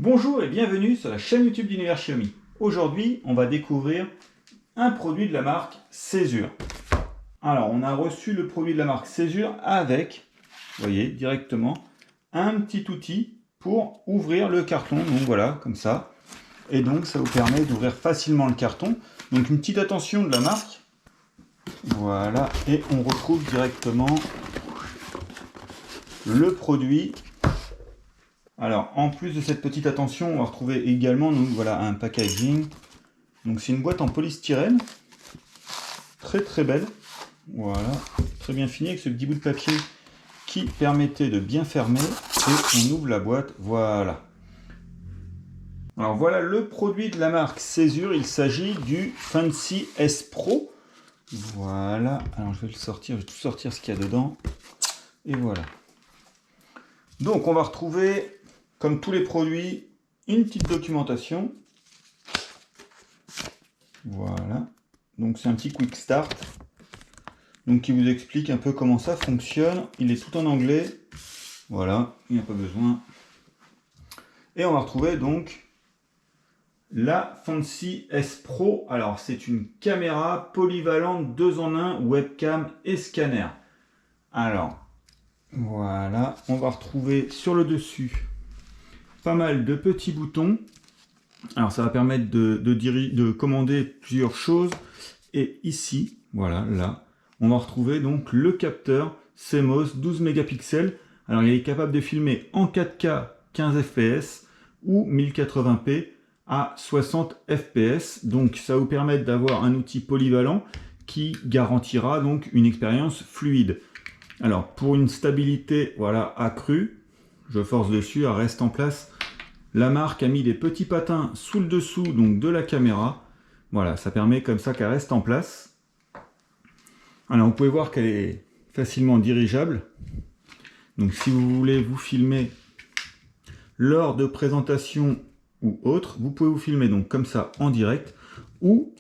Bonjour et bienvenue sur la chaîne YouTube d'Univers Xiaomi. Aujourd'hui, on va découvrir un produit de la marque Césure. Alors, on a reçu le produit de la marque Césure avec, vous voyez, directement, un petit outil pour ouvrir le carton. Donc voilà, comme ça. Et donc, ça vous permet d'ouvrir facilement le carton. Donc, une petite attention de la marque. Voilà, et on retrouve directement le produit. Alors, en plus de cette petite attention, on va retrouver également donc, voilà, un packaging. Donc, c'est une boîte en polystyrène. Très très belle. Voilà, très bien fini avec ce petit bout de papier qui permettait de bien fermer. Et on ouvre la boîte, voilà. Alors, voilà le produit de la marque Césure. Il s'agit du Fancy S Pro. Voilà, alors je vais le sortir, je vais tout sortir ce qu'il y a dedans. Et voilà. Donc, on va retrouver... Comme tous les produits, une petite documentation. Voilà. Donc c'est un petit quick start. Donc qui vous explique un peu comment ça fonctionne. Il est tout en anglais. Voilà, il n'y a pas besoin. Et on va retrouver donc la Fancy S Pro. Alors c'est une caméra polyvalente 2 en 1, webcam et scanner. Alors, voilà. On va retrouver sur le dessus pas mal de petits boutons. Alors ça va permettre de commander plusieurs choses. Et ici, voilà, là, on va retrouver donc le capteur CMOS 12 mégapixels. Alors il est capable de filmer en 4K 15 fps ou 1080p à 60 fps. Donc ça vous permet d'avoir un outil polyvalent qui garantira donc une expérience fluide. Alors pour une stabilité voilà, accrue, je force dessus, elle reste en place. La marque a mis des petits patins sous le dessous donc de la caméra. Voilà, ça permet comme ça qu'elle reste en place. Alors vous pouvez voir qu'elle est facilement dirigeable. Donc si vous voulez vous filmer lors de présentations ou autres, vous pouvez vous filmer donc comme ça en direct ou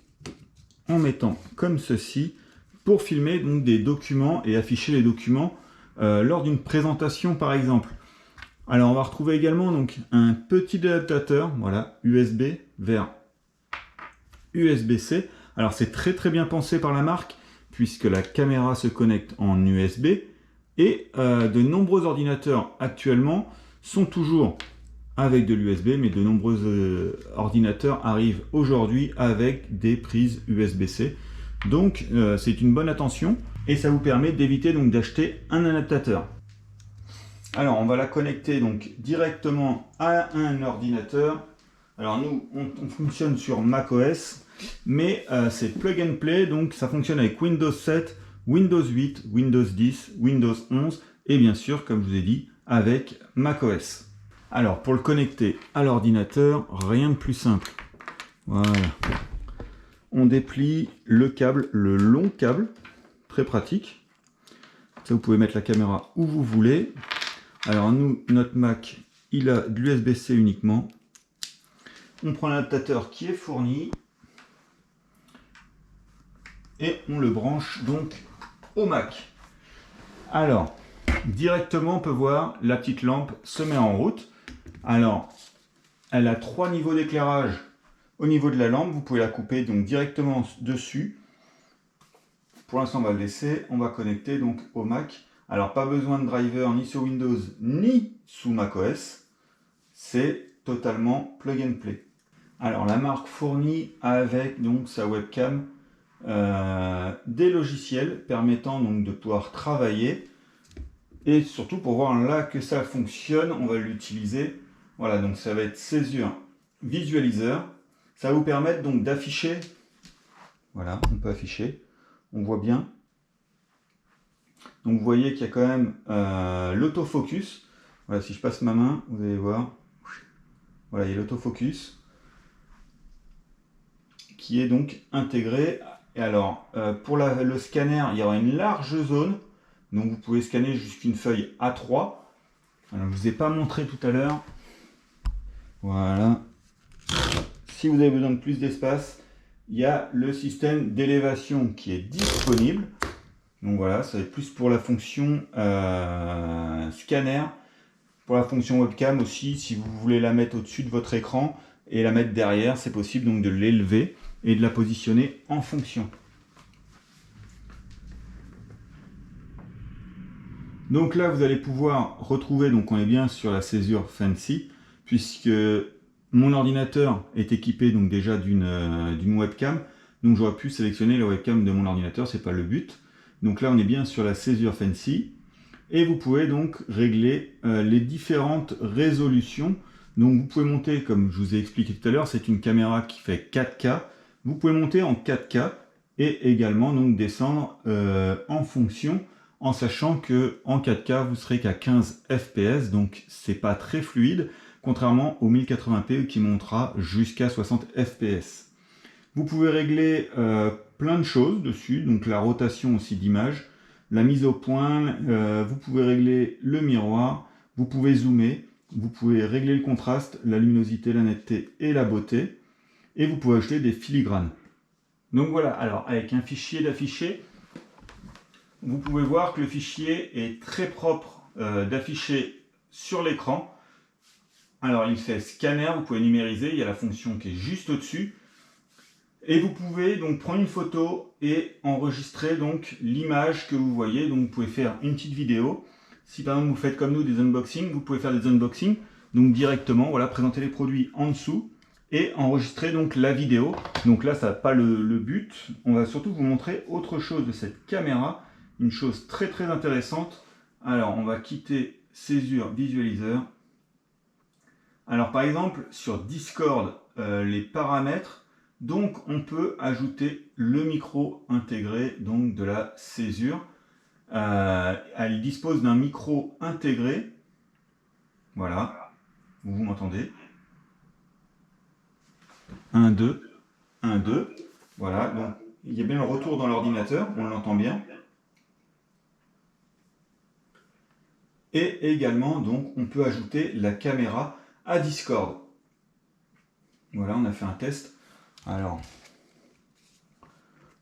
en mettant comme ceci pour filmer donc des documents et afficher les documents lors d'une présentation par exemple. Alors on va retrouver également donc un petit adaptateur, voilà, USB vers USB-C. Alors c'est très très bien pensé par la marque puisque la caméra se connecte en USB et de nombreux ordinateurs actuellement sont toujours avec de l'USB, mais de nombreux ordinateurs arrivent aujourd'hui avec des prises USB-C. Donc c'est une bonne attention et ça vous permet d'éviter donc d'acheter un adaptateur. Alors, on va la connecter donc directement à un ordinateur. Alors, nous, on fonctionne sur macOS, mais c'est plug and play, donc ça fonctionne avec Windows 7, Windows 8, Windows 10, Windows 11, et bien sûr, comme je vous ai dit, avec macOS. Alors, pour le connecter à l'ordinateur, rien de plus simple. Voilà. On déplie le câble, le long câble, très pratique. Ça, vous pouvez mettre la caméra où vous voulez. Alors nous, notre Mac, il a de l'USB-C uniquement. On prend l'adaptateur qui est fourni et on le branche donc au Mac. Alors, directement on peut voir la petite lampe se met en route. Alors, elle a 3 niveaux d'éclairage au niveau de la lampe. Vous pouvez la couper donc directement dessus. Pour l'instant, on va le laisser. On va connecter donc au Mac. Alors, pas besoin de driver ni sur Windows ni sous macOS. C'est totalement plug and play. Alors, la marque fournit avec donc sa webcam des logiciels permettant donc de pouvoir travailler. Et surtout pour voir là que ça fonctionne, on va l'utiliser. Voilà, donc ça va être Césure Visualizer. Ça va vous permettre donc d'afficher. Voilà, on peut afficher. On voit bien. Donc vous voyez qu'il y a quand même l'autofocus. Voilà, si je passe ma main, vous allez voir. Voilà, il y a l'autofocus qui est donc intégré. Et alors, pour le scanner, il y aura une large zone. Donc vous pouvez scanner jusqu'une feuille A3. Alors, je ne vous ai pas montré tout à l'heure. Voilà. Si vous avez besoin de plus d'espace, il y a le système d'élévation qui est disponible. Donc voilà, ça va être plus pour la fonction scanner Pour la fonction webcam aussi, si vous voulez la mettre au-dessus de votre écran et la mettre derrière, c'est possible donc de l'élever et de la positionner en fonction. Donc là, vous allez pouvoir retrouver, donc on est bien sur la césure Fancy, puisque mon ordinateur est équipé donc déjà d'une webcam, donc j'aurais pu sélectionner la webcam de mon ordinateur, c'est pas le but. Donc là, on est bien sur la césure Fancy, et vous pouvez donc régler les différentes résolutions. Donc vous pouvez monter, comme je vous ai expliqué tout à l'heure, c'est une caméra qui fait 4K. Vous pouvez monter en 4K et également donc descendre en fonction, en sachant que en 4K vous serez qu'à 15 fps, donc c'est pas très fluide, contrairement au 1080p qui montera jusqu'à 60 fps. Vous pouvez régler plein de choses dessus, donc la rotation aussi d'image, la mise au point, vous pouvez régler le miroir, vous pouvez zoomer, vous pouvez régler le contraste, la luminosité, la netteté et la beauté, et vous pouvez ajouter des filigranes. Donc voilà, alors avec un fichier d'afficher, vous pouvez voir que le fichier est très propre d'afficher sur l'écran. Alors il fait scanner, vous pouvez numériser, il y a la fonction qui est juste au-dessus. Et vous pouvez donc prendre une photo et enregistrer donc l'image que vous voyez. Donc vous pouvez faire une petite vidéo. Si par exemple vous faites comme nous des unboxings, vous pouvez faire des unboxings. Donc directement, voilà, présenter les produits en dessous et enregistrer donc la vidéo. Donc là, ça n'a pas le but. On va surtout vous montrer autre chose de cette caméra. Une chose très très intéressante. Alors on va quitter Césure Visualizer. Alors par exemple sur Discord, les paramètres. Donc on peut ajouter le micro intégré donc de la césure. Elle dispose d'un micro intégré. Voilà, vous m'entendez. 1, 2, 1, 2. Voilà, donc il y a bien le retour dans l'ordinateur, on l'entend bien. Et également, donc, on peut ajouter la caméra à Discord. Voilà, on a fait un test. Alors,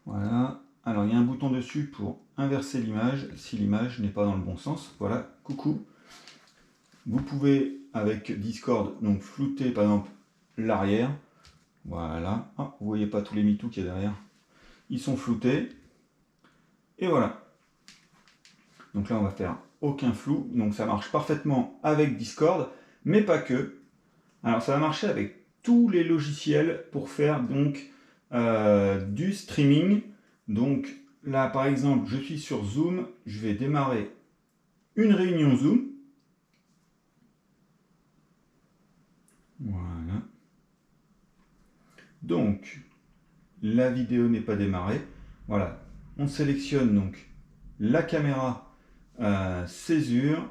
voilà. Alors, il y a un bouton dessus pour inverser l'image, si l'image n'est pas dans le bon sens. Voilà, coucou. Vous pouvez, avec Discord, donc flouter, par exemple, l'arrière. Voilà. Ah, vous voyez pas tous les mitous qu'il y a derrière. Ils sont floutés. Et voilà. Donc là, on va faire aucun flou. Donc ça marche parfaitement avec Discord, mais pas que. Alors ça va marcher avec tous les logiciels pour faire donc du streaming. Donc là, par exemple, je suis sur Zoom. Je vais démarrer une réunion Zoom. Voilà. Donc, la vidéo n'est pas démarrée. Voilà. On sélectionne donc la caméra césure.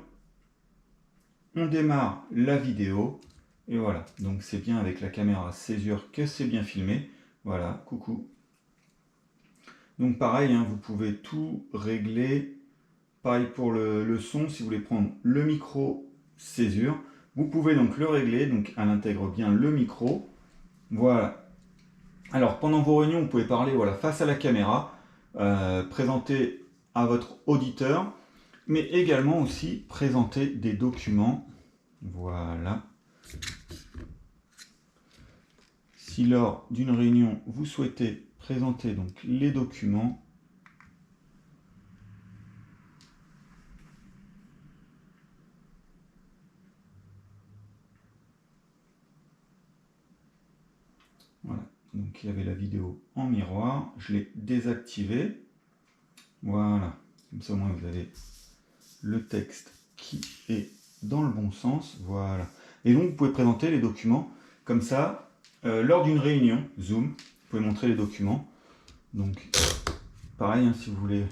On démarre la vidéo. Et voilà. Donc, c'est bien avec la caméra césure que c'est bien filmé. Voilà. Coucou. Donc, pareil, hein, vous pouvez tout régler. Pareil pour le son, si vous voulez prendre le micro césure. Vous pouvez donc le régler. Donc, elle intègre bien le micro. Voilà. Alors, pendant vos réunions, vous pouvez parler voilà, face à la caméra, présenter à votre auditeur, mais également aussi présenter des documents. Voilà. Si lors d'une réunion, vous souhaitez présenter donc les documents, voilà. Donc il y avait la vidéo en miroir, je l'ai désactivé. Voilà, comme ça au moins vous avez le texte qui est dans le bon sens. Voilà. Et donc vous pouvez présenter les documents comme ça lors d'une réunion Zoom. Vous pouvez montrer les documents. Donc pareil, hein, si vous voulez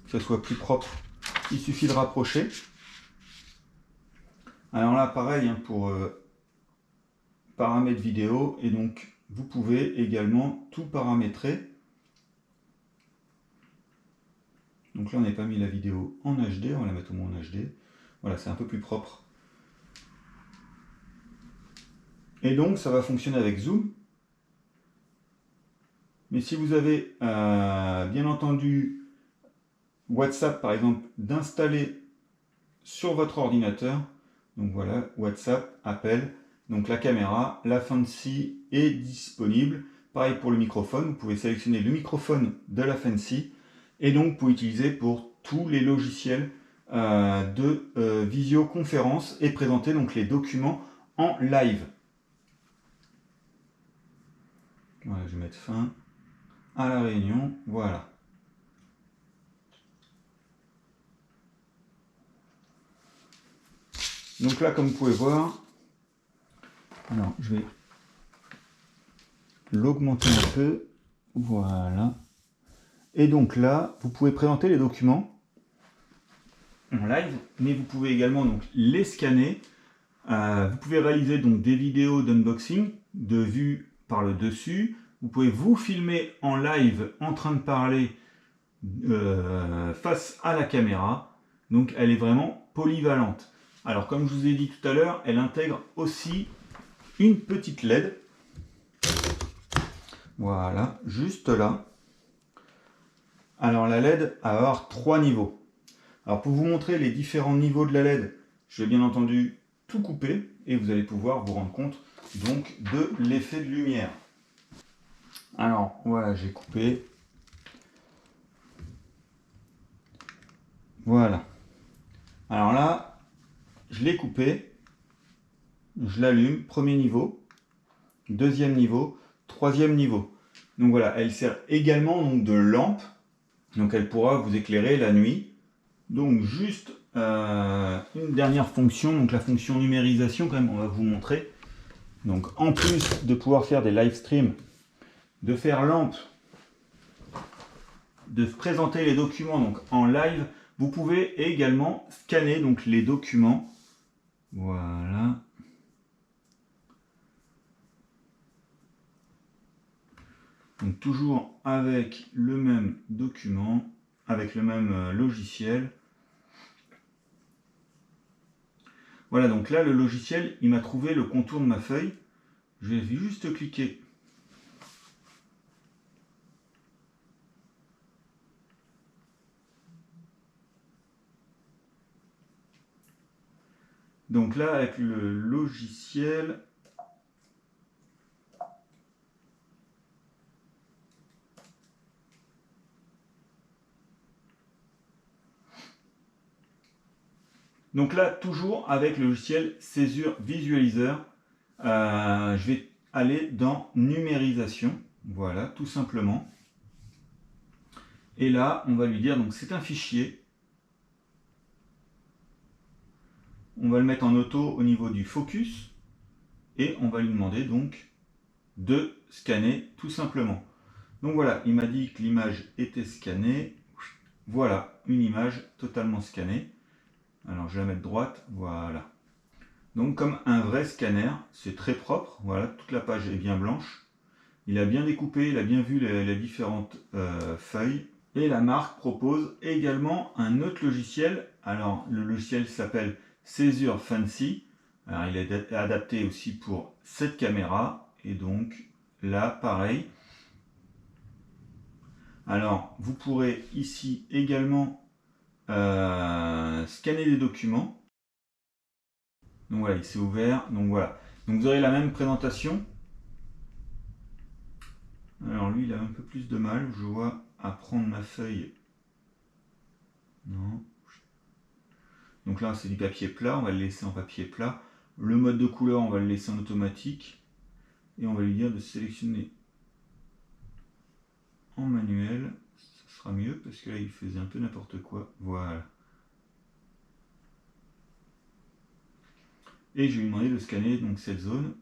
que ça soit plus propre, il suffit de rapprocher. Alors là, pareil, hein, pour paramètres vidéo, et donc vous pouvez également tout paramétrer. Donc là, on n'a pas mis la vidéo en HD, on va la mettre au moins en HD. Voilà, c'est un peu plus propre. Et donc, ça va fonctionner avec Zoom. Mais si vous avez, bien entendu, WhatsApp, par exemple, d'installer sur votre ordinateur, Donc voilà, WhatsApp, appel. Donc la caméra, la Fancy est disponible. Pareil pour le microphone, vous pouvez sélectionner le microphone de la Fancy et donc vous pouvez utiliser pour tous les logiciels de visioconférence et présenter donc les documents en live. Voilà, je vais mettre fin à la réunion, voilà. Donc là, comme vous pouvez voir, alors je vais l'augmenter un peu, voilà. Et donc là, vous pouvez présenter les documents en live, mais vous pouvez également donc les scanner. Vous pouvez réaliser donc des vidéos d'unboxing, de vue par le dessus. Vous pouvez vous filmer en live en train de parler face à la caméra. Donc elle est vraiment polyvalente. Alors comme je vous ai dit tout à l'heure, elle intègre aussi une petite LED. Voilà, juste là. Alors la LED va avoir 3 niveaux. Alors pour vous montrer les différents niveaux de la LED, je vais bien entendu tout couper et vous allez pouvoir vous rendre compte donc de l'effet de lumière. Alors voilà, j'ai coupé. Voilà. Alors là, je l'ai coupé. Je l'allume, premier niveau, deuxième niveau, troisième niveau. Donc voilà, elle sert également donc de lampe. Donc elle pourra vous éclairer la nuit. Donc juste une dernière fonction, donc la fonction numérisation quand même, on va vous montrer. Donc en plus de pouvoir faire des live streams, de faire lampe, de présenter les documents donc en live, vous pouvez également scanner donc les documents. Voilà. Donc toujours avec le même document, avec le même logiciel. Voilà, donc là le logiciel, il m'a trouvé le contour de ma feuille. Je vais juste cliquer. Donc là, avec le logiciel, donc là, toujours avec le logiciel Césure Visualizer, je vais aller dans numérisation. Voilà, tout simplement. Et là, on va lui dire, donc c'est un fichier. On va le mettre en auto au niveau du focus. Et on va lui demander donc de scanner tout simplement. Donc voilà, il m'a dit que l'image était scannée. Voilà, une image totalement scannée. Alors je vais la mettre droite, voilà. Donc comme un vrai scanner, c'est très propre, voilà, toute la page est bien blanche. Il a bien découpé, il a bien vu les différentes feuilles. Et la marque propose également un autre logiciel. Alors le logiciel s'appelle Césure Fancy. Alors il est adapté aussi pour cette caméra. Et donc là, pareil. Alors vous pourrez ici également scanner des documents. Donc voilà, il s'est ouvert. Donc voilà. Donc vous aurez la même présentation. Alors lui, il a un peu plus de mal, je vois, à prendre ma feuille. Non. Donc là, c'est du papier plat, on va le laisser en papier plat. Le mode de couleur, on va le laisser en automatique. Et on va lui dire de sélectionner en manuel. Ça sera mieux parce que là, il faisait un peu n'importe quoi. Voilà. Et je vais lui demander de scanner donc cette zone.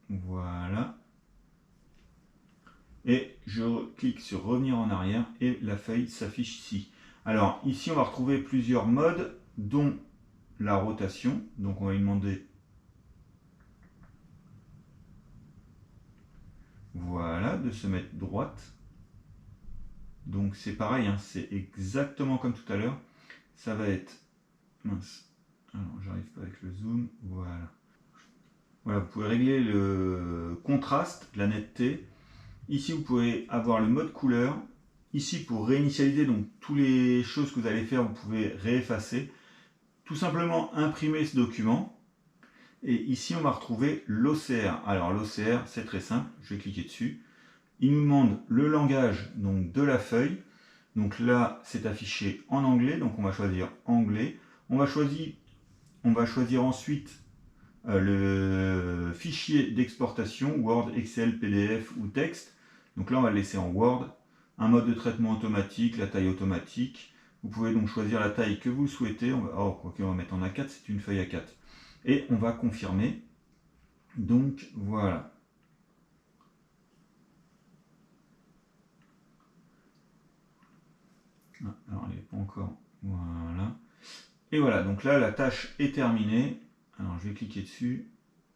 Voilà. Et je clique sur revenir en arrière et la feuille s'affiche ici. Alors ici, on va retrouver plusieurs modes, dont la rotation. Donc on va lui demander, voilà, de se mettre droite. Donc c'est pareil, hein, c'est exactement comme tout à l'heure. Ça va être, mince, alors j'arrive pas avec le zoom, voilà. Voilà, vous pouvez régler le contraste, la netteté. Ici vous pouvez avoir le mode couleur. Ici pour réinitialiser, donc toutes les choses que vous allez faire, vous pouvez réeffacer. Tout simplement imprimer ce document. Et ici, on va retrouver l'OCR. Alors l'OCR, c'est très simple, je vais cliquer dessus. Il nous demande le langage donc, de la feuille. Donc là, c'est affiché en anglais, donc on va choisir anglais. On va choisir ensuite le fichier d'exportation, Word, Excel, PDF ou texte. Donc là, on va le laisser en Word. Un mode de traitement automatique, la taille automatique. Vous pouvez donc choisir la taille que vous souhaitez. On va mettre en A4, c'est une feuille A4. Et on va confirmer. Donc voilà. Alors il n'est pas encore. Voilà. Et voilà, donc là la tâche est terminée. Alors je vais cliquer dessus,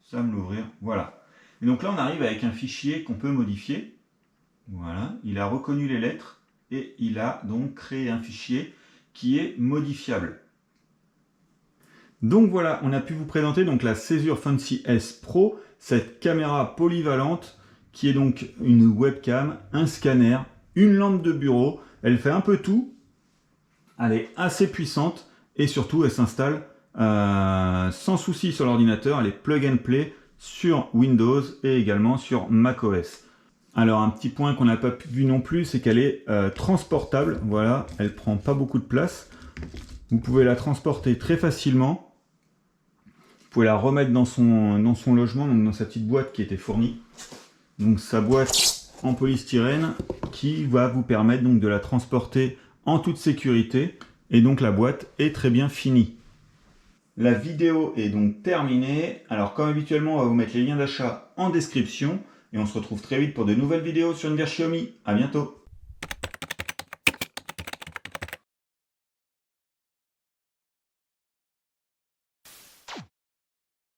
ça va me l'ouvrir. Voilà. Et donc là on arrive avec un fichier qu'on peut modifier. Voilà, il a reconnu les lettres et il a donc créé un fichier qui est modifiable. Donc voilà, on a pu vous présenter donc la Cesure Fancy S Pro, cette caméra polyvalente qui est donc une webcam, un scanner, une lampe de bureau. Elle fait un peu tout. Elle est assez puissante et surtout elle s'installe sans souci sur l'ordinateur. Elle est plug and play sur Windows et également sur macOS. Alors un petit point qu'on n'a pas vu non plus, c'est qu'elle est transportable. Voilà, elle prend pas beaucoup de place. Vous pouvez la transporter très facilement. Vous pouvez la remettre dans son logement, donc dans sa petite boîte qui était fournie. Donc sa boîte en polystyrène qui va vous permettre donc de la transporter en toute sécurité. Et donc la boîte est très bien finie. La vidéo est donc terminée. Alors comme habituellement, on va vous mettre les liens d'achat en description. Et on se retrouve très vite pour de nouvelles vidéos sur Univers Xiaomi. À bientôt.